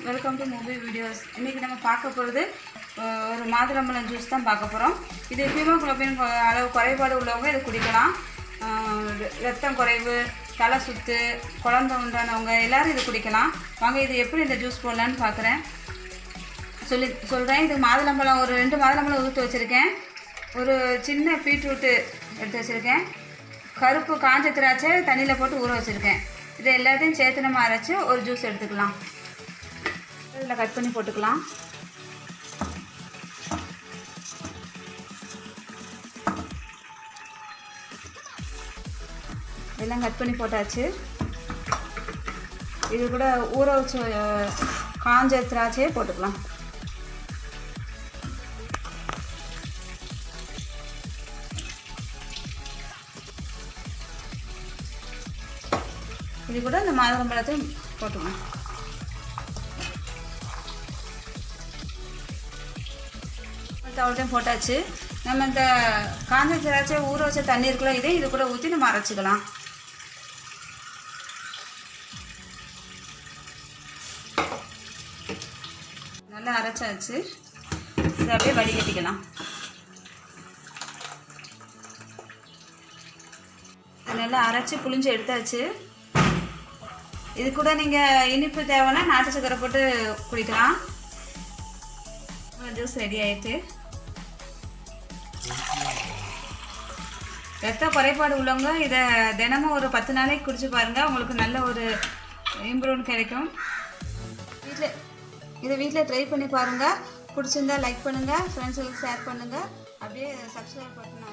Welcome to movie videos. இன்றைக்கி நம்ம பார்க்க போகிறது ஒரு மாதுளம்பழம் ஜூஸ் தான் பார்க்க போகிறோம். இது ஹீமோகுளோபின் அளவு குறைபாடு உள்ளவங்க இதை குடிக்கலாம். ரத்தம் குறைவு, தலை சுத்து, குழந்தை உண்டானவங்க எல்லோரும் இது குடிக்கலாம். வாங்க இது எப்படி இந்த ஜூஸ் போடலான்னு பார்க்குறேன் சொல்கிறேன். இது மாதுளம்பழம் ஒரு 2 மாதுளம்பழம் ஊற்றி வச்சுருக்கேன். ஒரு சின்ன பீட்ரூட்டு எடுத்து வச்சுருக்கேன். கருப்பு காஞ்ச திராட்சை தண்ணியில் போட்டு ஊற வச்சுருக்கேன். இதை எல்லாத்தையும் சேர்த்து நம்ம அரைச்சி ஒரு ஜூஸ் எடுத்துக்கலாம். இதில் கட் பண்ணி போட்டுக்கலாம். எல்லாம் கட் பண்ணி போட்டாச்சு. இது கூட ஊற வச்சு காஞ்ச திராட்சையே போட்டுக்கலாம். இது கூட இந்த மாதுளம்பழத்தையும் போட்டுக்கலாம். அவ்வளோத்தையும் போட்டாச்சு. நம்ம இந்த காஞ்ச திராட்சை ஊற வச்ச தண்ணி இருக்குல்ல, இது கூட ஊற்றி நம்ம அரைச்சிக்கலாம். நல்லா அரைச்சாச்சு. இதை அப்படியே வடிகட்டிக்கலாம். நல்லா அரைச்சி புளிஞ்சு எடுத்தாச்சு. இது கூட நீங்கள் இனிப்பு தேவைன்னா நாட்டு சக்கரை போட்டு குடிக்கலாம். ஜூஸ் ரெடி ஆயிட்டு. ரத்த குறைபாடு உள்ளவங்க இதை தினமும் ஒரு 10 நாளைக்கு குடிச்சு பாருங்கள். உங்களுக்கு நல்ல ஒரு இம்ப்ரூவ்மெண்ட் கிடைக்கும். வீட்டில் ட்ரை பண்ணி பாருங்கள். பிடிச்சிருந்தா லைக் பண்ணுங்கள், ஃப்ரெண்ட்ஸுங்களுக்கு ஷேர் பண்ணுங்கள். அப்படியே சப்ஸ்கிரைப் பண்ணுங்க.